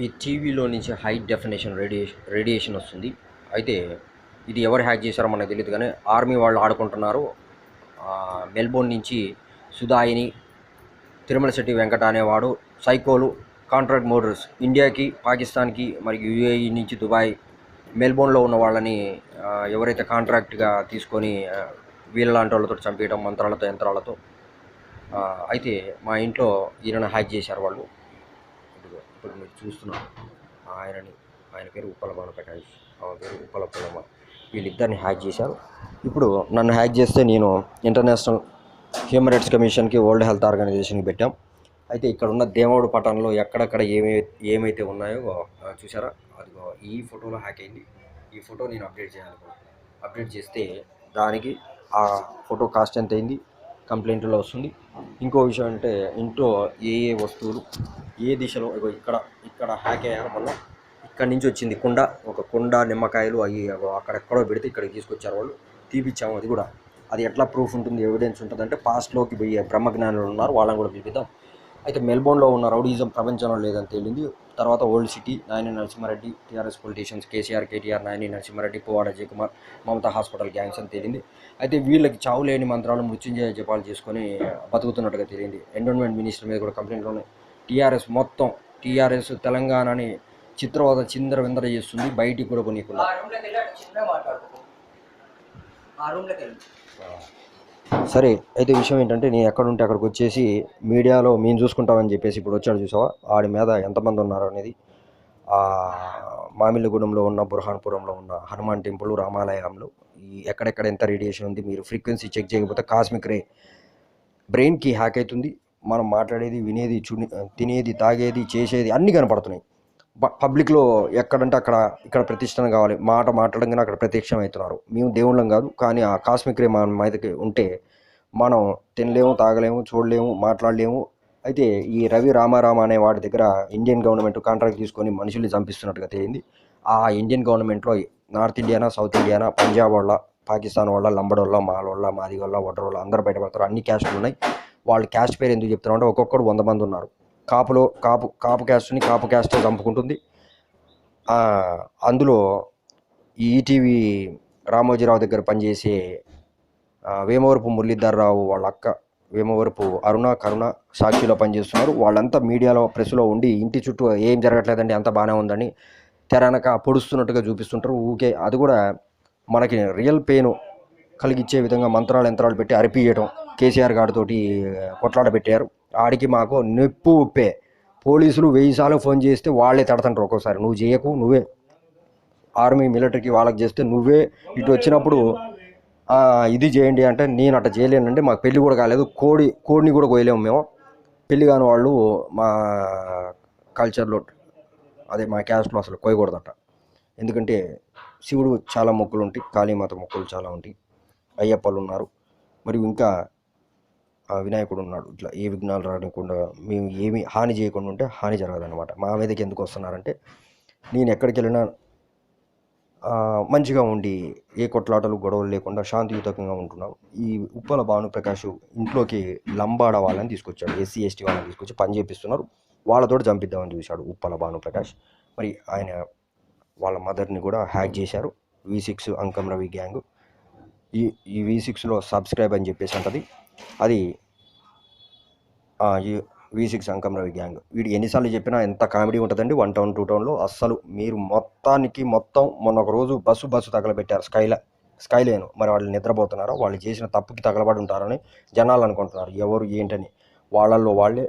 ఈ టీవీలో నుంచి హై డెఫినేషన్ రేడియేషన్ వస్తుంది. అయితే ఇది ఎవరు హ్యాక్ చేశారో మనకు తెలియదు కానీ ఆర్మీ వాళ్ళు ఆడుకుంటున్నారు. మెల్బోర్న్ నుంచి సుధాయిని తిరుమల శెట్టి వెంకట అనేవాడు సైకోలు కాంట్రాక్ట్ మోడర్స్ ఇండియాకి, పాకిస్తాన్కి మరియు యూఏఈ నుంచి దుబాయ్, మెల్బోర్న్లో ఉన్న వాళ్ళని ఎవరైతే కాంట్రాక్ట్గా తీసుకొని వీళ్ళలాంటి వాళ్ళతో చంపేయడం మంత్రాలతో యంత్రాలతో. అయితే మా ఇంట్లో ఈయన హ్యాక్ చేశారు వాళ్ళు. ఇప్పుడు మీరు చూస్తున్నారు ఆయన పేరు ఉప్పల భానుప్రకాష్, ఆమె పేరు ఉప్పల పుల్లమ్మ. వీళ్ళిద్దరిని హ్యాక్ చేశారు. ఇప్పుడు నన్ను హ్యాక్ చేస్తే నేను ఇంటర్నేషనల్ హ్యూమన్ రైట్స్ కమిషన్కి, వరల్డ్ హెల్త్ ఆర్గనైజేషన్కి పెట్టాం. అయితే ఇక్కడ ఉన్న దేవుడు పటంలో ఎక్కడెక్కడ ఏమైతే ఉన్నాయో చూసారా, అదిగో ఈ ఫోటోలో హ్యాక్ అయింది. ఈ ఫోటో నేను అప్డేట్ అప్డేట్ చేస్తే దానికి ఆ ఫోటో కాస్ట్ ఎంత అయింది కంప్లైంట్లో వస్తుంది. ఇంకో విషయం అంటే ఇంట్లో ఏ వస్తువులు ఏ దిశలో ఇక్కడ హ్యాక్ అయ్యారు. మళ్ళీ ఇక్కడి నుంచి వచ్చింది ఒక కుండ నిమ్మకాయలు అవి అక్కడెక్కడో పెడితే ఇక్కడికి తీసుకొచ్చారు వాళ్ళు, తీపిచ్చాము. అది ఎట్లా ప్రూఫ్ ఉంటుంది, ఎవిడెన్స్ ఉంటుంది అంటే పాస్ట్లోకి పోయే బ్రహ్మజ్ఞానులు ఉన్నారు, వాళ్ళని కూడా పిలిపిద్దాం. అయితే మెల్బోర్న్లో ఉన్న రౌడీజం ప్రపంచంలో లేదని తేలింది. తర్వాత old city, Nayani Narasimha Reddy, TRS politicians KCR, KTR, Nayani Narasimha Reddy, Puvvada Jayakumar, Mamata hospital gangs అని తేలింది. అయితే వీళ్ళకి చావు లేని మంత్రాలు మృత్యుంజయ జపాలు చేసుకొని బతుకుతున్నట్టుగా తెలియంది. ఎండోన్మెంట్ మినిస్టర్ మీద కూడా కంప్లైంట్లు ఉన్నాయి. టీఆర్ఎస్ తెలంగాణని చిత్రవద చిందర విందర చేస్తుంది, బయటికి కూడా కొనికుండా. సరే, అయితే విషయం ఏంటంటే నేను ఎక్కడుంటే అక్కడికి వచ్చేసి మీడియాలో మేము చూసుకుంటామని చెప్పేసి ఇప్పుడు వచ్చాడు. చూసావా ఆడి మీద ఎంతమంది ఉన్నారు అనేది. మామిళ్ళగూడెంలో ఉన్న, బుర్హాన్పురంలో ఉన్న హనుమాన్ టెంపుల్, రామాలయంలో ఎక్కడెక్కడ ఎంత రేడియేషన్ ఉంది మీరు ఫ్రీక్వెన్సీ చెక్ చేయకపోతే కాస్మిక్ రే బ్రెయిన్కి హ్యాక్ అవుతుంది. మనం మాట్లాడేది, వినేది, తినేది, తాగేది, చేసేది అన్నీ కనపడుతున్నాయి. పబ్లిక్లో ఎక్కడంటే ఇక్కడ ప్రతిష్టన కావాలి, మాట్లాడంగానే అక్కడ ప్రత్యక్షం అవుతున్నారు. మేము దేవుళ్ళం కాదు, కానీ ఆ కాస్మిక్ రే మన మీదకి ఉంటే మనం తినలేము, తాగలేము, చూడలేము, మాట్లాడలేము. అయితే ఈ రవి రామారామ అనే వాడి దగ్గర ఇండియన్ గవర్నమెంట్ కాంట్రాక్ట్ తీసుకొని మనుషుల్ని చంపిస్తున్నట్టుగా తెలియంది. ఆ ఇండియన్ గవర్నమెంట్లో north Indiana, south Indiana, Punjab వాళ్ళ, పాకిస్తాన్ వాళ్ళ, లంబడోళ్ళ, మాలోళ్ళ, మాదిగోళ్ళ, వడ్రోళ్ళ అందరూ బయటపడతారు. అన్ని క్యాస్టులు ఉన్నాయి. వాళ్ళు క్యాస్ట్ పేరు ఎందుకు చెప్తున్నారంటే ఒక్కొక్కడు 100 మంది ఉన్నారు. కాపు క్యాస్ట్ని కాపు క్యాస్ట్ చంపుకుంటుంది. అందులో ఈ ఈటీవీ రామోజీరావు దగ్గర పనిచేసే వేమవరపు మురళీధర్రావు వాళ్ళ అక్క వేమవరపు కరుణ సాక్షిలో పనిచేస్తున్నారు. వాళ్ళంతా మీడియాలో, ప్రెస్లో ఉండి ఇంటి చుట్టూ ఏం జరగట్లేదండి, అంత బాగానే ఉందని తెరనక పొడుస్తున్నట్టుగా చూపిస్తుంటారు ఊకే. అది కూడా మనకి రియల్ పెయిన్ కలిగించే విధంగా యంత్రాలు పెట్టి అరిపియటం. కేసీఆర్ గారితోటి కొట్లాట పెట్టారు. ఆడికి మాకు నొప్పు ఉప్పే. పోలీసులు 1000 సార్లు ఫోన్ చేస్తే వాళ్ళే తడతంటారు. ఒక్కోసారి నువ్వు చేయకు, నువ్వే ఆర్మీ మిలిటరీకి వాళ్ళకి చేస్తే నువ్వే ఇటు వచ్చినప్పుడు ఇది చేయండి అంటే నేను అట్లా చేయలేనండి, మాకు పెళ్లి కూడా కాలేదు, కోడిని కూడా కోయలేము మేము. పెళ్లి కాని వాళ్ళు మా కల్చర్లో, అదే మా క్యాస్ట్లో అసలు కోయకూడదట. ఎందుకంటే శివుడు చాలా మొక్కులు ఉంటాయి, కాళీమాత మొక్కులు చాలా ఉంటాయి, అయ్యప్పలు ఉన్నారు, మరియు ఇంకా వినాయకుడు ఉన్నాడు. ఇట్లా ఏ విఘ్నాలు రాకుండా మేము ఏమి హాని చేయకుండా ఉంటే హాని జరగదన్నమాట. మా మీదకి ఎందుకు వస్తున్నారంటే నేను ఎక్కడికి వెళ్ళినా మంచిగా ఉండి ఏ కొట్లాటలు గొడవలు లేకుండా శాంతియుతంగా ఉంటున్నాం. ఈ ఉప్పల భానుప్రకాష్ ఇంట్లోకి లంబాడ వాళ్ళని తీసుకొచ్చాడు, ఎస్సీ ఎస్టీ వాళ్ళని తీసుకొచ్చి పని చేపిస్తున్నారు. వాళ్ళతో చంపిద్దామని చూశాడు ఉప్పల భానుప్రకాష్. మరి ఆయన వాళ్ళ మదర్ని కూడా హ్యాక్ చేశారు. V6 అంకం రవి గ్యాంగ్. ఈ V6లో సబ్స్క్రైబ్ అని చెప్పేసి ఉంటుంది. అది V6 అంకం రవి గ్యాంగ్. వీడు ఎన్నిసార్లు చెప్పినా ఎంత కామెడీ ఉంటుందండి. 1 టౌన్ 2 టౌన్లో అస్సలు మీరు మొత్తం మొన్న ఒక రోజు బస్సు తగలబెట్టారు, స్కైలైన్. మరి వాళ్ళు నిద్రపోతున్నారో, వాళ్ళు చేసిన తప్పుకి తగలబడి ఉంటారని జనాలు అనుకుంటున్నారు. ఎవరు ఏంటని వాళ్ళల్లో వాళ్ళే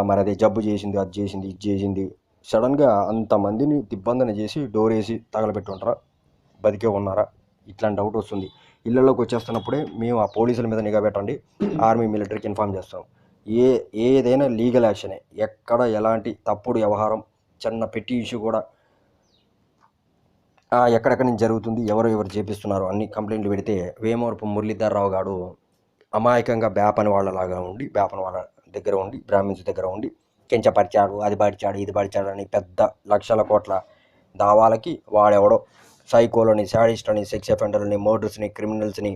మరి అదే జబ్బు చేసింది, అది చేసింది, ఇది చేసింది. సడన్గా అంతమందిని దిగ్బంధన చేసి డోర్ వేసి తగలబెట్టి ఉంటారా, బతికే ఉన్నారా, ఇట్లాంటి డౌట్ వస్తుంది. ఇళ్లలోకి వచ్చేస్తున్నప్పుడే మేము ఆ పోలీసుల మీద నిఘా పెట్టండి, ఆర్మీ మిలిటరీకి ఇన్ఫార్మ్ చేస్తాం. ఏదైనా లీగల్ యాక్షనే. ఎక్కడ ఎలాంటి తప్పుడు వ్యవహారం, చిన్న పెట్టి ఇష్యూ కూడా ఎక్కడెక్కడి నుంచి జరుగుతుంది, ఎవరు చేపిస్తున్నారు అన్ని కంప్లైంట్లు పెడితే వేమవరపు మురళీధర్రావు గారు అమాయకంగా బేపని వాళ్ళ దగ్గర ఉండి బ్రాహ్మిన్స్ దగ్గర ఉండి కించపరిచాడు, అది పడిచాడు, ఇది పడిచాడు అని పెద్ద లక్షల కోట్ల దావాలకి వాడెవడో సైకోలని, శాడిస్ట్లని, సెక్స్ అఫెండర్లని, మర్డర్స్ని, క్రిమినల్స్ని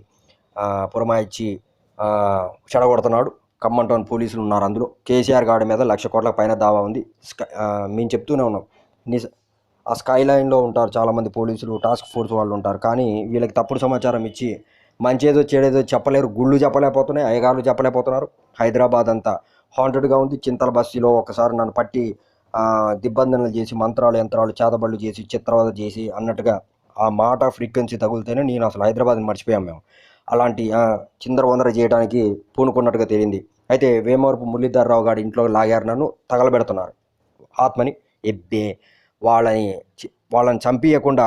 పురమాయించి చెడగొడుతున్నాడు. ఖమ్మం టౌన్ పోలీసులు ఉన్నారు అందులో. కేసీఆర్ గాడి మీద 1,00,000 కోట్ల పైన దావా ఉంది. మేము చెప్తూనే ఉన్నాం. ఆ స్కై లైన్లో ఉంటారు చాలామంది పోలీసులు, టాస్క్ ఫోర్స్ వాళ్ళు ఉంటారు. కానీ వీళ్ళకి తప్పుడు సమాచారం ఇచ్చి మంచేదో చెడేదో చెప్పలేరు. గుళ్ళు చెప్పలేకపోతున్నాయి, అయ్యగారులు చెప్పలేకపోతున్నారు. హైదరాబాద్ అంతా హాంటెడ్గా ఉంది. చింతల బస్తీలో ఒకసారి నన్ను పట్టి దిగ్బంధనలు చేసి మంత్రాలు యంత్రాలు చేతబడులు చేసి చిత్రవద చేసి అన్నట్టుగా ఆ మాట ఫ్రీక్వెన్సీ తగులుతేనే నేను అసలు హైదరాబాద్ని మర్చిపోయాం మేము. అలాంటి చిందరవందర చేయడానికి పూనుకున్నట్టుగా తేలింది. అయితే వేమవరపు మురళీధర్రావు గారి ఇంట్లో లాగారు, నన్ను తగలబెడుతున్నారు ఆత్మని. ఎబ్బే వాళ్ళని చంపియకుండా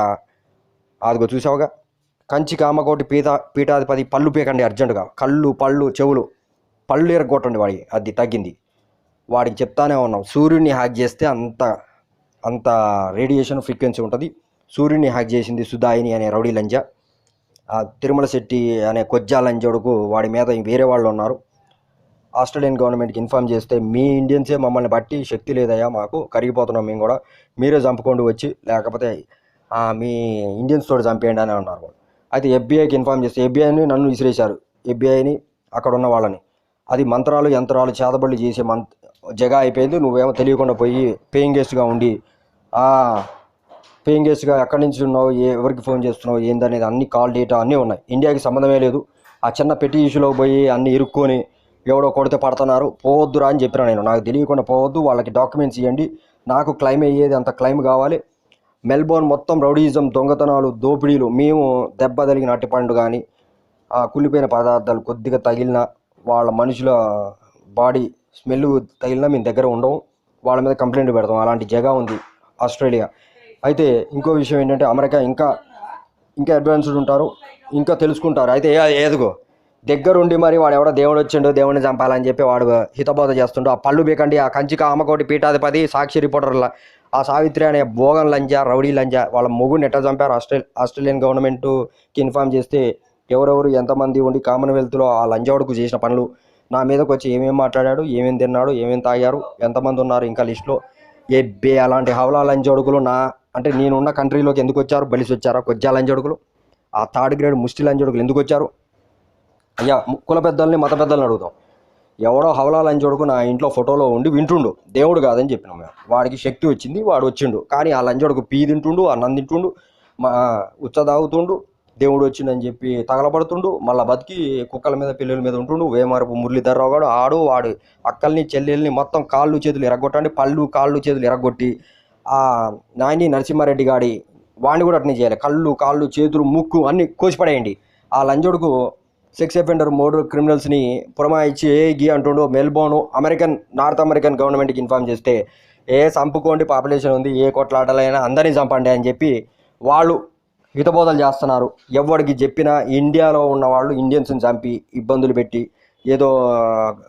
అదిగో చూసావుగా, కంచి కామకోటి పీఠాధిపతి పళ్ళు పీకండి అర్జెంటుగా, కళ్ళు పళ్ళు చెవులు పళ్ళు ఎరగొట్టండి వాడి, అది తగ్గింది. వాడికి చెప్తానే ఉన్నాం, సూర్యుడిని హ్యాక్ చేస్తే అంత రేడియేషన్ ఫ్రీక్వెన్సీ ఉంటుంది. సూర్యుడిని హ్యాక్ చేసింది సుధాయిని అనే రౌడీ లంజా. తిరుమల శెట్టి అనే కొజ్జా లంజోడుకు వాడి మీద వేరే వాళ్ళు ఉన్నారు. ఆస్ట్రేలియన్ గవర్నమెంట్కి ఇన్ఫామ్ చేస్తే మీ ఇండియన్సే మమ్మల్ని బట్టి శక్తి లేదయ్యా, మాకు కరిగిపోతున్నాం మేము కూడా, మీరే చంపుకోండి వచ్చి, లేకపోతే మీ ఇండియన్స్ తోటి చంపేయండి అని అన్నారు. అయితే ఎఫ్బీఐకి ఇన్ఫామ్ చేస్తే ఎఫ్బీఐని నన్ను విసిరేశారు, ఎఫ్బీఐని అక్కడ ఉన్న వాళ్ళని. అది మంత్రాలు యంత్రాలు చేతబడులు చేసే జగా అయిపోయింది. నువ్వేమో తెలియకుండా పోయి పేయింగ్ గెస్ట్గా ఉండి పేయింగ్ గెస్ట్గా ఎక్కడి నుంచి ఉన్నావు, ఎవరికి ఫోన్ చేస్తున్నావు ఏందనేది అన్ని కాల్ డేటా అన్నీ ఉన్నాయి. ఇండియాకి సంబంధమే లేదు. ఆ చిన్న పెట్టి ఇష్యూలో పోయి అన్నీ ఇరుక్కొని ఎవడో కొడితే పడుతున్నారు, పోవద్దురా అని చెప్పిన నేను. నాకు తెలియకుండా పోవద్దు, వాళ్ళకి డాక్యుమెంట్స్ ఇవ్వండి, నాకు క్లైమ్ అయ్యేది అంత క్లైమ్ కావాలి. మెల్బోర్న్ మొత్తం రౌడీజం, దొంగతనాలు, దోపిడీలు. మేము దెబ్బ తగిలిన అట్టిపండు కానీ కుళ్ళిపోయిన పదార్థాలు కొద్దిగా తగిలిన వాళ్ళ మనుషుల బాడీ స్మెల్ తగిలినా మేము దగ్గర ఉండవు, వాళ్ళ మీద కంప్లైంట్ పెడతాం. అలాంటి జగా ఉంది ఆస్ట్రేలియా. అయితే ఇంకో విషయం ఏంటంటే అమెరికా ఇంకా అడ్వాన్స్డ్ ఉంటారు, ఇంకా తెలుసుకుంటారు. అయితే ఏదుగో దగ్గరుండి మరి వాడు ఎవడో దేవుడు వచ్చిండు, దేవుడిని చంపాలని చెప్పి వాడు హితబోధ చేస్తుండు. ఆ పళ్ళు బీకండి, ఆ కంచి కామకోటి పీఠాధిపతి సాక్షి రిపోర్టర్ల ఆ సావిత్రి అనే భోగన్ లంజా, రౌడీ లంజా వాళ్ళ మొగుడిని ఎట్లా చంపారు ఆస్ట్రేలియన్ గవర్నమెంట్కి ఇన్ఫామ్ చేస్తే ఎవరెవరు ఎంతమంది ఉండి కామన్వెల్త్లో ఆ లంజావుడుకు చేసిన పనులు నా మీదకి వచ్చి ఏమేమి మాట్లాడాడు, ఏమేమి తిన్నాడు, ఏమేమి తాగారు, ఎంతమంది ఉన్నారు ఇంకా లిస్టులో. అలాంటి హవలా లంజోడుకులు అంటే నేనున్న కంట్రీలోకి ఎందుకు వచ్చారు, బలిసి వచ్చారా కొజ్జా లంజోడుకులు? ఆ థర్డ్ గ్రేడ్ ముష్టి లంజోడుకులు ఎందుకు వచ్చారు? అయ్యా కుల పెద్దల్ని మత పెద్దల్ని అడుగుతాం. ఎవడో హవలా లంజోడుకు నా ఇంట్లో ఫోటోలో ఉండి వింటుండు, దేవుడు కాదని చెప్పినాం మేము. వాడికి శక్తి వచ్చింది, వాడు వచ్చిండు. కానీ ఆ లంజోడుకు పీ తింటుండు, అన్నం తింటుండు, ఉచ్చ తాగుతుండు, దేవుడు వచ్చిండని చెప్పి తగలబడుతుండు, మళ్ళీ బతికి కుక్కల మీద పిల్లల మీద ఉంటుండు. వేమవరపు మురళీధర్రావు గాడు వాడు అక్కల్ని చెల్లెల్ని మొత్తం కాళ్ళు చేతులు ఎరగొట్టండి, కాళ్ళు చేతులు ఎరగొట్టి నాయని నరసింహారెడ్డి గాడి వాడిని కూడా అట్నే చేయాలి, కాళ్ళు చేతులు ముక్కు అన్ని కోసిపడేయండి. ఆ లంజోడుకు సెక్స్ అఫెండర్ మోడర్ క్రిమినల్స్ని పురమాయించి గీ అంటుండు. నార్త్ అమెరికన్ గవర్నమెంట్కి ఇన్ఫామ్ చేస్తే చంపుకోండి, పాపులేషన్ ఉంది, ఏ కొట్లాటలైనా అందరినీ చంపండి అని చెప్పి వాళ్ళు హితబోధలు చేస్తున్నారు. ఎవరికి చెప్పినా ఇండియాలో ఉన్న వాళ్ళు ఇండియన్స్ని చంపి ఇబ్బందులు పెట్టి ఏదో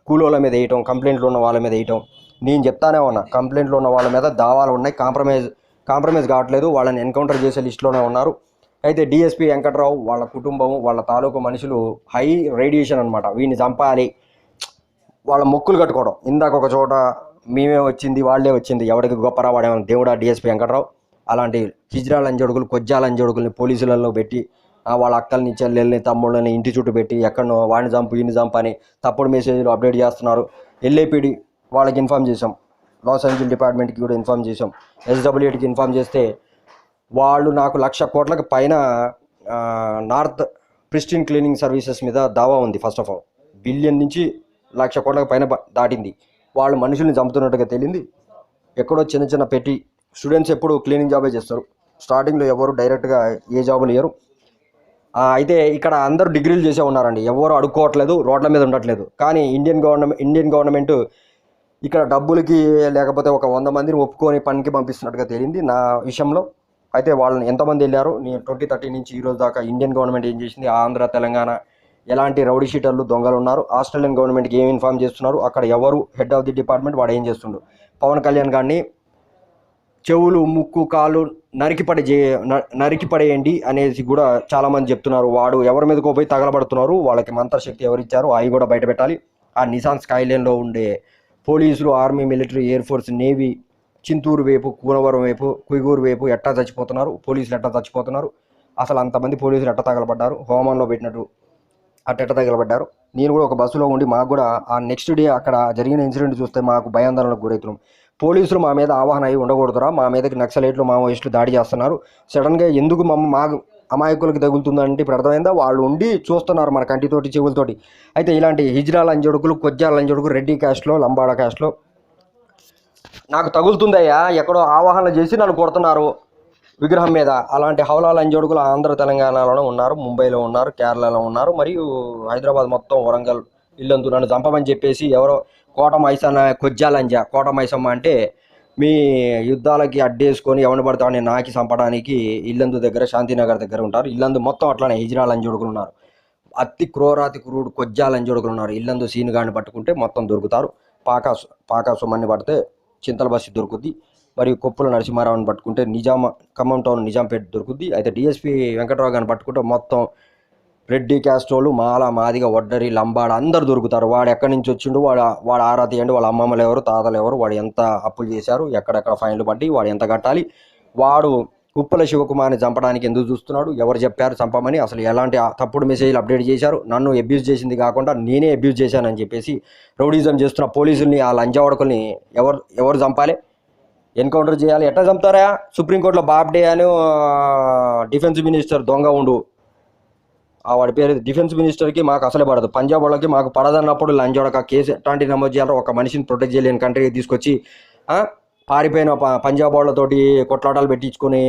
కూలోళ్ళ మీద వేయటం, కంప్లైంట్లు ఉన్న వాళ్ళ మీద వేయటం. నేను చెప్తానే ఉన్నా, కంప్లైంట్లు ఉన్న వాళ్ళ మీద దావాలు ఉన్నాయి, కాంప్రమైజ్ కావట్లేదు, వాళ్ళని ఎన్కౌంటర్ చేసే లిస్టులోనే ఉన్నారు. అయితే డిఎస్పీ వెంకట్రావు వాళ్ళ కుటుంబం వాళ్ళ తాలూకు మనుషులు హై రేడియేషన్ అనమాట, వీడిని చంపాలి, వాళ్ళ మొక్కులు కట్టుకోవడం. ఇందాక ఒక చోట మేమే వచ్చింది వాళ్ళే వచ్చింది, ఎవరికి గొప్పరా వాడేమన్నా దేవుడా డిఎస్పీ వెంకట్రావు. అలాంటి హిజ్రా లంజోడుకులు కొజ్జా లంజోడుకుల్ని పోలీసులలో పెట్టి వాళ్ళ అక్కల్ని చెల్లెల్ని తమ్ముళ్ళని ఇంటి చుట్టూ పెట్టి ఎక్కడనో వాడిని చంపు ఈయన్ని చంపు అని తప్పుడు మెసేజ్లు అప్డేట్ చేస్తున్నారు. ఎల్ఏపీడి వాళ్ళకి ఇన్ఫామ్ చేసాం, లాస్ ఏంజల్స్ డిపార్ట్మెంట్కి కూడా ఇన్ఫామ్ చేసాం, SWAకి ఇన్ఫామ్ చేస్తే వాళ్ళు నాకు 1,00,000 కోట్లకు పైన నార్త్ ప్రిస్టిన్ క్లీనింగ్ సర్వీసెస్ మీద దావా ఉంది. ఫస్ట్ ఆఫ్ ఆల్ బిలియన్ నుంచి 1,00,000 కోట్లకు పైన దాటింది. వాళ్ళు మనుషుల్ని చంపుతున్నట్టుగా తేలింది. ఎక్కడో చిన్న పెట్టి స్టూడెంట్స్ ఎప్పుడు క్లీనింగ్ జాబే చేస్తారు, స్టార్టింగ్లో ఎవరు డైరెక్ట్గా ఏ జాబులు ఇయ్యరు. అయితే ఇక్కడ అందరూ డిగ్రీలు చేసే ఉన్నారండి, ఎవరు అడుక్కోవట్లేదు, రోడ్ల మీద ఉండట్లేదు. కానీ ఇండియన్ గవర్నమెంట్ ఇక్కడ డబ్బులకి లేకపోతే ఒక 100 మందిని ఒప్పుకొని పనికి పంపిస్తున్నట్టుగా తేలింది నా విషయంలో. అయితే వాళ్ళని ఎంతమంది వెళ్ళారు, నేను 2013 నుంచి ఈ రోజు దాకా ఇండియన్ గవర్నమెంట్ ఏం చేసింది, ఆంధ్ర తెలంగాణ ఎలాంటి రౌడీ షీటర్లు దొంగలు ఉన్నారు, ఆస్ట్రేలియన్ గవర్నమెంట్కి ఏం ఇన్ఫామ్ చేస్తున్నారు, అక్కడ ఎవరు హెడ్ ఆఫ్ ది డిపార్ట్మెంట్ వాడు ఏం చేస్తుండు. పవన్ కళ్యాణ్ గారిని చెవులు ముక్కు కాళ్ళు నరికిపడేయండి అనేసి కూడా చాలామంది చెప్తున్నారు. వాడు ఎవరి మీదకో పోయి తగలబడుతున్నారు, వాళ్ళకి మంత్రశక్తి ఎవరిచ్చారు అవి కూడా బయట పెట్టాలి. ఆ నిజాం స్కైలైన్లో ఉండే పోలీసులు, army, military, air force, navy Chintur వైపు, కూనవరం వైపు, కుయిగూరు వైపు ఎట్టా చచ్చిపోతున్నారు, పోలీసులు ఎట్టా చచ్చిపోతున్నారు, అసలు అంతమంది పోలీసులు ఎట్టా తగలబడ్డారు, హోమంలో పెట్టినట్టు అట్టెట్ట తగలబడ్డారు. నేను కూడా ఒక బస్సులో ఉండి మాకు కూడా ఆ నెక్స్ట్ డే అక్కడ జరిగిన ఇన్సిడెంట్ చూస్తే మాకు భయాందోళనకు గురవుతున్నాం. పోలీసులు మా మీద ఆవాహన అయి ఉండకూడదురా, మా మీదకి నక్సలైట్లు మావోయిస్టులు దాడి చేస్తున్నారు, సడన్గా ఎందుకు మాకు అమాయకులకి తగులుతుందంటే ఇప్పుడు అర్థమైందా? వాళ్ళు ఉండి చూస్తున్నారు మన కంటితోటి చెవులతోటి. అయితే ఇలాంటి హిజ్రా లంజొడుకులు, కొజ్జా లంజొడుకు, రెడ్డి క్యాస్ట్లో, లంబాడా క్యాస్ట్లో నాకు తగులుతుందయ్యా, ఎక్కడో ఆవాహన చేసి నన్ను కొడుతున్నారు విగ్రహం మీద. అలాంటి హౌలా లంజోడుకులు ఆంధ్ర తెలంగాణలోనే ఉన్నారు, ముంబైలో ఉన్నారు, కేరళలో ఉన్నారు, మరియు హైదరాబాద్ మొత్తం, వరంగల్, ఇల్లందు నన్ను చంపమని చెప్పేసి ఎవరో కోట మైసన్న, కొజ్జా లంజా, కోట మైసమ్మ అంటే మీ యుద్ధాలకి అడ్డేసుకొని ఎవరిని పడతామని నాకి చంపడానికి ఇల్లందు దగ్గర, శాంతినగర్ దగ్గర ఉంటారు. ఇల్లందు మొత్తం అట్లానే హిజ్రా లంజోడుకులు ఉన్నారు. అతి క్రూరాతి క్రూడు కొజ్జా లంజోడుకులు ఉన్నారు. ఇల్లందు సీనుగాడిని పట్టుకుంటే మొత్తం దొరుకుతారు. పాకాసుమన్ని పడితే చింతల బస్సి దొరుకుద్ది. మరియు కొప్పుల నరసింహారావుని పట్టుకుంటే ఖమ్మం టౌన్ నిజాంపేట దొరుకుద్ది. అయితే డిఎస్పీ వెంకటరావు గారిని పట్టుకుంటే మొత్తం రెడ్డి క్యాస్టోలు, మాల, మాదిగ, వడ్డరి, లంబాడ అందరు దొరుకుతారు. వాడు ఎక్కడి నుంచి వచ్చిండు, వాడు ఆరా తీయండి, వాళ్ళ అమ్మమ్మలు ఎవరు, తాతలు ఎవరు, వాడు ఎంత అప్పులు చేశారు, ఎక్కడెక్కడ ఫైన్లు పట్టి వాడు ఎంత కట్టాలి, వాడు ఉప్పల శివకుమార్ని చంపడానికి ఎందుకు చూస్తున్నాడు, ఎవరు చెప్పారు చంపమని, అసలు ఎలాంటి తప్పుడు మెసేజ్లు అప్డేట్ చేశారు, నన్ను అబ్యూజ్ చేసింది కాకుండా నేనే అబ్యూజ్ చేశానని చెప్పేసి రౌడీజం చేస్తున్న పోలీసుల్ని, ఆ లంజావడకుల్ని ఎవరు చంపాలి, ఎన్కౌంటర్ చేయాలి, ఎట్లా చంపుతారా? సుప్రీంకోర్టులో బాబ్డే అని డిఫెన్స్ మినిస్టర్ దొంగ ఉండు, వాడి పేరు డిఫెన్స్ మినిస్టర్కి మాకు అసలే పడదు, పంజాబ్ వాళ్ళకి మాకు పడదన్నప్పుడు లంజోడక కేసు ఎట్లాంటి నమోదు చేయాలో, ఒక మనిషిని ప్రొటెక్ట్ చేయలేని కంట్రీకి తీసుకొచ్చి పారిపోయిన పంజాబ్ వాళ్ళతోటి కొట్లాటాలు పెట్టించుకొని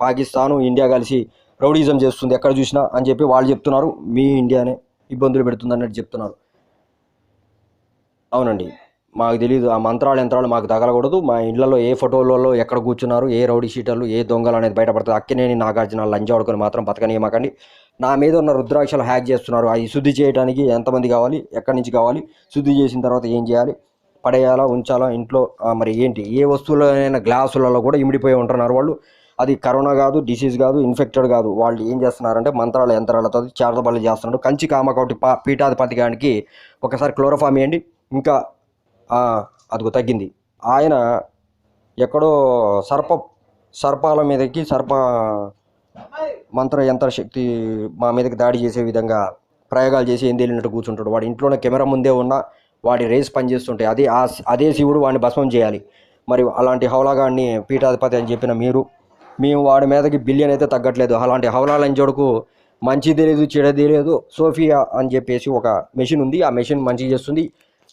పాకిస్తాను, ఇండియా కలిసి రౌడీజం చేస్తుంది ఎక్కడ చూసినా అని చెప్పి వాళ్ళు చెప్తున్నారు. మీ ఇండియానే ఇబ్బందులు పెడుతుంది అన్నట్టు చెప్తున్నారు. అవునండి, మాకు తెలియదు. ఆ మంత్రాలు యంత్రాలు మాకు తగలకూడదు. మా ఇళ్లలో ఏ ఫోటోలలో ఎక్కడ కూర్చున్నారు, ఏ రౌడీ షీటర్లు, ఏ దొంగలు అనేది బయటపడుతుంది. అక్కినేని నాగార్జున లంజాడుకొని మాత్రం బతకనీయమాకండి. నా మీద ఉన్న రుద్రాక్షలు హ్యాక్ చేస్తున్నారు. అవి శుద్ధి చేయడానికి ఎంతమంది కావాలి, ఎక్కడి నుంచి కావాలి, శుద్ధి చేసిన తర్వాత ఏం చేయాలి, పడేయాలా, ఉంచాలా ఇంట్లో, మరి ఏంటి, ఏ వస్తువులైనా గ్లాసులలో కూడా ఇమిడిపోయి ఉంటున్నారు వాళ్ళు. అది కరోనా కాదు, డిసీజ్ కాదు, ఇన్ఫెక్టెడ్ కాదు. వాళ్ళు ఏం చేస్తున్నారంటే మంత్రాల యంత్రాలతో చేరదబల్లి చేస్తున్నాడు. కంచి కామకోటి పీఠాధిపతిగానికి ఒకసారి క్లోరోఫామ్ ఇవ్వండి, ఇంకా అదిగో తగ్గింది. ఆయన ఎక్కడో సర్పాల మీదకి మంత్ర యంత్ర శక్తి మా మీదకి దాడి చేసే విధంగా ప్రయోగాలు చేసి ఏం తెలియనట్టు కూర్చుంటాడు. వాడి ఇంట్లోనే కెమెరా ముందే ఉన్న వాడి రేస్ పనిచేస్తుంటాయి. అదే శివుడు వాడిని భస్మం చేయాలి. మరి అలాంటి హౌలాగాడిని పీఠాధిపతి అని చెప్పిన మేము వాడి మీదకి బిలియన్ అయితే తగ్గట్లేదు. అలాంటి హౌలా లంజోడుకు మంచి తెలియదు, చెడ తెలియదు. సోఫియా అని చెప్పేసి ఒక మెషిన్ ఉంది, ఆ మెషిన్ మంచి చేస్తుంది,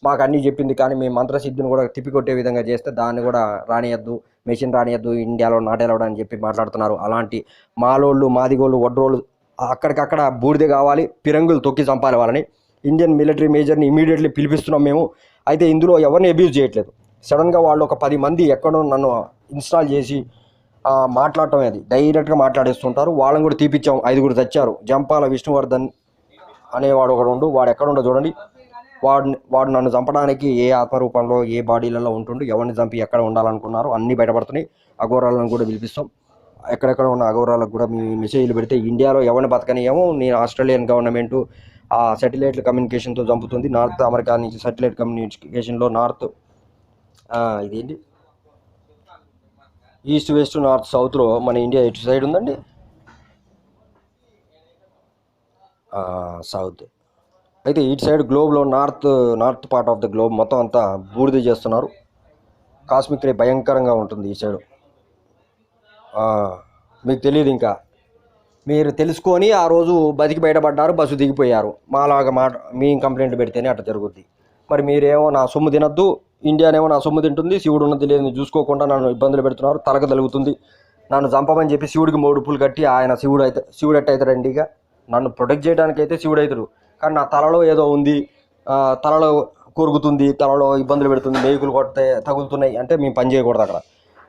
మాకు అన్నీ చెప్పింది. కానీ మేము మంత్రసిద్ధిని కూడా తిప్పికొట్టే విధంగా చేస్తే దాన్ని కూడా రానియద్దు, మెషిన్ రానియద్దు, ఇండియాలో నాటేలవడం అని చెప్పి మాట్లాడుతున్నారు. అలాంటి మాలోళ్ళు, మాదిగోళ్ళు, వడ్రోళ్ళు అక్కడికక్కడ బూడిదే కావాలి, పిరంగులు తొక్కి చంపాలి వాళ్ళని. ఇండియన్ మిలిటరీ మేజర్ని ఇమీడియట్లీ పిలిపిస్తున్నాం మేము. అయితే ఇందులో ఎవరిని అబ్యూజ్ చేయట్లేదు. సడన్గా వాళ్ళు ఒక 10 మంది ఎక్కడో నన్ను ఇన్స్టాల్ చేసి మాట్లాడటం, అది డైరెక్ట్గా మాట్లాడేస్తుంటారు. వాళ్ళని కూడా తీపిచ్చాం. 5 తెచ్చారు. జంపాల విష్ణువర్ధన్ అనేవాడు ఒకడు, వాడు ఎక్కడుండో చూడండి. వాడు నన్ను చంపడానికి ఏ ఆత్మరూపంలో, ఏ బాడీలలో ఉంటుండు, ఎవరిని చంపి ఎక్కడ ఉండాలనుకున్నారు అన్నీ బయటపడుతున్నాయి. అఘోరాలను కూడా పిలిపిస్తాం. ఎక్కడెక్కడ ఉన్న అఘోరాలకు కూడా మీ మెసేజ్లు పెడితే ఇండియాలో ఎవరిని బతకనియమో. నేను ఆస్ట్రేలియన్ గవర్నమెంటు ఆ సాటిలైట్ కమ్యూనికేషన్తో చంపుతుంది. నార్త్ అమెరికా నుంచి సాటిలైట్ కమ్యూనికేషన్లో ఇదేంటి ఈస్ట్, వెస్ట్, నార్త్, సౌత్లో మన ఇండియా ఎటు సైడ్ ఉందండి? సౌత్. అయితే ఇటు సైడ్ గ్లోబ్లో north part of the globe మొత్తం అంతా బూడిద చేస్తున్నారు. కాస్మిక్ రే భయంకరంగా ఉంటుంది ఈ సైడు. మీకు తెలియదు, ఇంకా మీరు తెలుసుకొని ఆ రోజు బతికి బయటపడ్డారు, బస్సు దిగిపోయారు. మాలాగా మీ కంప్లైంట్ పెడితేనే అట్లా జరుగుద్ది. మరి మీరేమో నా సొమ్ము తినద్దు, ఇండియానేమో నా సొమ్ము తింటుంది, శివుడు ఉన్నది లేదని చూసుకోకుండా నన్ను ఇబ్బందులు పెడుతున్నారు, తలక తలుగుతుంది, నన్ను చంపమని చెప్పి శివుడికి మోడుపులు కట్టి ఆయన శివుడు ఎట్టయితాడండి? ఇక నన్ను ప్రొటెక్ట్ చేయడానికి అయితే శివుడు అవుతాడు, కానీ నా తలలో ఏదో ఉంది, తలలో కొరుకుతుంది, తలలో ఇబ్బందులు పెడుతుంది, మేకులు కొడితే తగులుతున్నాయి అంటే మేము పని చేయకూడదు. అక్కడ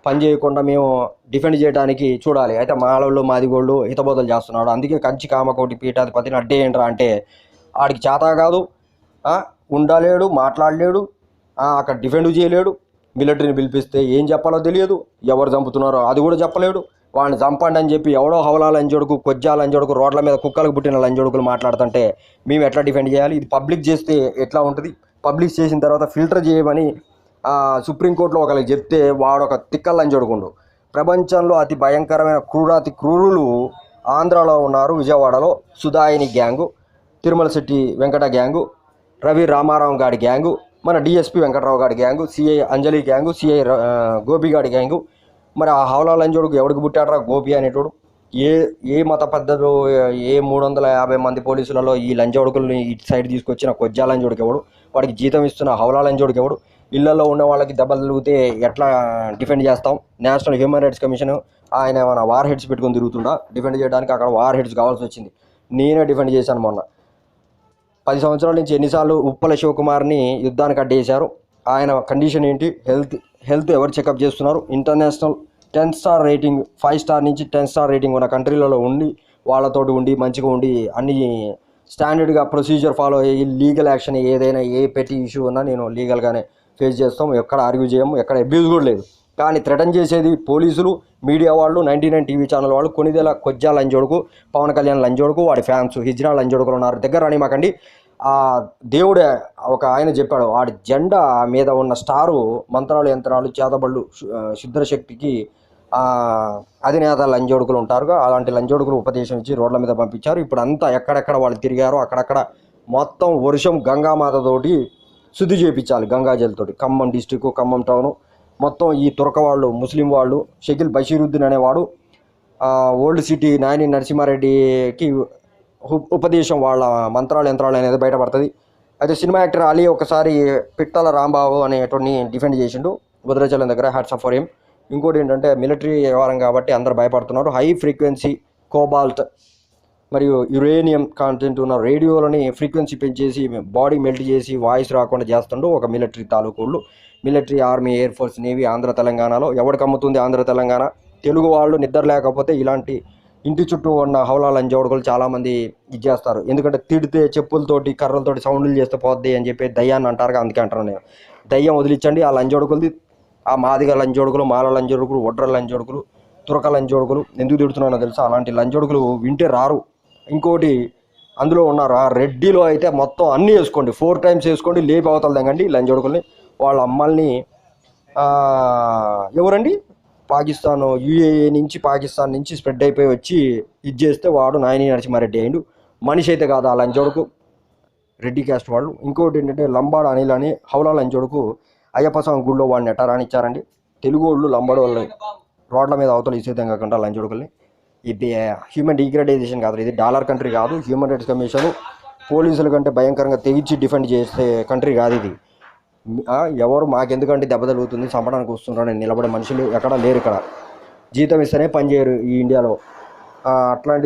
పని చేయకుండా మేము డిఫెండ్ చేయడానికి చూడాలి. అయితే మాలళ్ళు, మాదిగోళ్ళు హితబోధలు చేస్తున్నాడు. అందుకే కంచి కామకోటి పీఠాధిపతిని అడ్డేయంట్రా అంటే ఆడికి చేత కాదు, ఉండలేడు, మాట్లాడలేడు, అక్కడ డిఫెండ్ చేయలేడు. మిలిటరీని పిలిపిస్తే ఏం చెప్పాలో తెలియదు, ఎవరు చంపుతున్నారో అది కూడా చెప్పలేడు. వాడిని చంపండి అని చెప్పి ఎవడో హౌలా లంజోడుకు, కొజ్జా లంజోడుకు, రోడ్ల మీద కుక్కలకు పుట్టిన లంజోడుకులు మాట్లాడుతుంటే మేము ఎట్లా డిఫెండ్ చేయాలి? ఇది పబ్లిక్ చేస్తే ఎట్లా ఉంటుంది? పబ్లిక్ చేసిన తర్వాత ఫిల్టర్ చేయమని సుప్రీంకోర్టులో ఒకరికి చెప్తే వాడు ఒక తిక్కల లంజోడుకుండు. ప్రపంచంలో అతి భయంకరమైన క్రూరాతి క్రూరులు ఆంధ్రాలో ఉన్నారు. విజయవాడలో సుధాయిని గ్యాంగు, తిరుమల శెట్టి వెంకట గ్యాంగు, రవి రామారావు గాడి గ్యాంగు, మన డిఎస్పి వెంకట్రావు గాడి గ్యాంగు, సిఐ అంజలి గ్యాంగు, సిఐ గోపి గాడి గ్యాంగు. మరి ఆ హౌలా లంజోడుకు ఎవడికి పుట్టాడరా గోపి అనేటోడు? ఏ ఏ మత పెద్దలు, ఏ 350 మంది పోలీసులలో ఈ లంజోడుకుల్ని ఇటు సైడ్ తీసుకొచ్చిన కొజ్జా లంజోడికి ఎవడు? వాడికి జీతం ఇస్తున్న హౌలా లంజోడికి ఎవడు? ఇళ్లలో ఉన్న వాళ్ళకి దెబ్బలు తగిలితే ఎట్లా డిఫెండ్ చేస్తాం? నేషనల్ హ్యూమన్ రైట్స్ కమిషన్ ఆయన ఏమైనా వార్ హెడ్స్ పెట్టుకొని తిరుగుతుండా? డిఫెండ్ చేయడానికి అక్కడ వార్ హెడ్స్ కావాల్సి వచ్చింది. నేనే డిఫెండ్ చేశాను మొన్న. 10 సంవత్సరాల నుంచి ఎన్నిసార్లు ఉప్పల శివకుమార్ని యుద్ధానికి అడ్డేశారు. ఆయన కండిషన్ ఏంటి? హెల్త్ ఎవరు చెకప్ చేస్తున్నారు? ఇంటర్నేషనల్ 10 స్టార్ రేటింగ్, 5 స్టార్ నుంచి 10 స్టార్ రేటింగ్ ఉన్న కంట్రీలలో ఉండి వాళ్ళతోటి ఉండి మంచిగా ఉండి అన్ని స్టాండర్డ్గా ప్రొసీజర్ ఫాలో అయ్యి లీగల్ యాక్షన్ ఏదైనా ఏ పెట్టి ఇష్యూ ఉన్నా నేను లీగల్గానే ఫేస్ చేస్తాం. ఎక్కడ ఆర్గ్యూ చేయము, ఎక్కడ అబ్యూజ్ కూడా లేదు. కానీ థ్రెటన్ చేసేది పోలీసులు, మీడియా వాళ్ళు, 99 టీవీ ఛానల్ వాళ్ళు, కొనిదెల కొజ్జా లంజోడుకు, పవన్ కళ్యాణ్ లంజోడుకు, వాడి ఫ్యాన్స్ హిజ్రా లంజోడుకులు ఉన్నారు. దగ్గర రాని మాకండి. ఆ దేవుడే ఒక ఆయన చెప్పాడు, వాడి జెండా మీద ఉన్న స్టారు మంత్రాలు యంత్రాలు చేతబళ్ళు శుద్రశక్తికి అధినేత లంజోడుకులు ఉంటారుగా, అలాంటి లంజోడుకులు ఉపదేశం ఇచ్చి రోడ్ల మీద పంపించారు. ఇప్పుడు అంతా ఎక్కడెక్కడ వాళ్ళు తిరిగారో అక్కడక్కడ మొత్తం వర్షం గంగామాతతోటి శుద్ధి చేయించాలి, గంగాజల్తోటి. ఖమ్మం డిస్టిక్, ఖమ్మం టౌను మొత్తం ఈ తురక వాళ్ళు, ముస్లిం వాళ్ళు, షకీల్ బషీరుద్దీన్ అనేవాడు ఓల్డ్ సిటీ నాయని నరసింహారెడ్డికి ఉపదేశం, వాళ్ళ మంత్రాలు యంత్రాలు అనేది బయటపడుతుంది. అయితే సినిమా యాక్టర్ అలీ ఒకసారి పిట్టల రాంబాబు అనేటువంటి డిఫెండ్ చేసిండు భద్రాచలం దగ్గర, హ్యాట్స్ ఆఫ్ ఫర్ హిమ్. ఇంకోటి ఏంటంటే మిలిటరీ వ్యవహారం కాబట్టి అందరు భయపడుతున్నారు. హై ఫ్రీక్వెన్సీ కోబాల్ట్ మరియు యురేనియం కాంటెంట్ ఉన్న రేడియోలని ఫ్రీక్వెన్సీ పెంచేసి బాడీ మెల్ట్ చేసి వాయిస్ రాకుండా చేస్తుండో ఒక మిలిటరీ తాలూకోళ్ళు. Military, army, air force, navy Andhra తెలంగాణలో ఎవరికి అమ్ముతుంది ఆంధ్ర తెలంగాణ? తెలుగు వాళ్ళు నిద్ర లేకపోతే ఇలాంటి ఇంటి చుట్టూ ఉన్న హౌలా లంజోడుకులు చాలామంది ఇది చేస్తారు. ఎందుకంటే తిడితే చెప్పులతోటి కర్రలతోటి సౌండ్లు చేస్తే పోద్ది అని చెప్పి దయ్యాన్ని అంటారుగా, అందుకే అంటాను నేను. దయ్యం వదిలించండి ఆ లంజోడుకులది. ఆ మాదిగ లంజోడుకులు, మాల లంజోడుకులు, ఒడ్ర లంజోడుకులు, తురక లంజోడుకులు ఎందుకు తిడుతున్నానో తెలుసా? అలాంటి లంజోడుకులు వింటే రారు. ఇంకోటి అందులో ఉన్నారు ఆ రెడ్డిలో అయితే మొత్తం అన్నీ వేసుకోండి, 4 టైమ్స్ వేసుకోండి, లేపి అవతల దంగండి లంజోడుకుల్ని. వాళ్ళ అమ్మల్ని ఎవరండి పాకిస్తాన్, యూఏఏ నుంచి పాకిస్తాన్ నుంచి స్ప్రెడ్ అయిపోయి వచ్చి ఇది చేస్తే వాడు నాయని నరసింహారెడ్డి అయ్యిండు. మనిషి అయితే కాదు ఆ లంజోడుకు, రెడ్డి క్యాస్ట్ వాళ్ళు. ఇంకోటి ఏంటంటే లంబాడ అనిల్ అని హౌలా లంజోడుకు అయ్యప్ప స్వామి గుళ్ళో వాడిని ఎట్టా రానిచ్చారండి. తెలుగు వాళ్ళు లంబాడు వాళ్ళు రోడ్ల మీద అవతల ఇసేద్దాం కాకుండా లంజోడుకుల్ని. ఇది హ్యూమన్ డిగ్రేడైజేషన్ కాదు, ఇది డాలర్ కంట్రీ కాదు. హ్యూమన్ రైట్స్ కమిషన్ పోలీసుల కంటే భయంకరంగా తెగించి డిఫెండ్ చేసే కంట్రీ కాదు ఇది. ఎవరు మాకెందుకంటే దెబ్బ తగులుతుంది, చంపడానికి వస్తున్నారు, నేను నిలబడే మనుషులు ఎక్కడ లేరు. ఇక్కడ జీతం ఇస్తేనే పని చేయరు ఈ ఇండియాలో. అట్లాంటి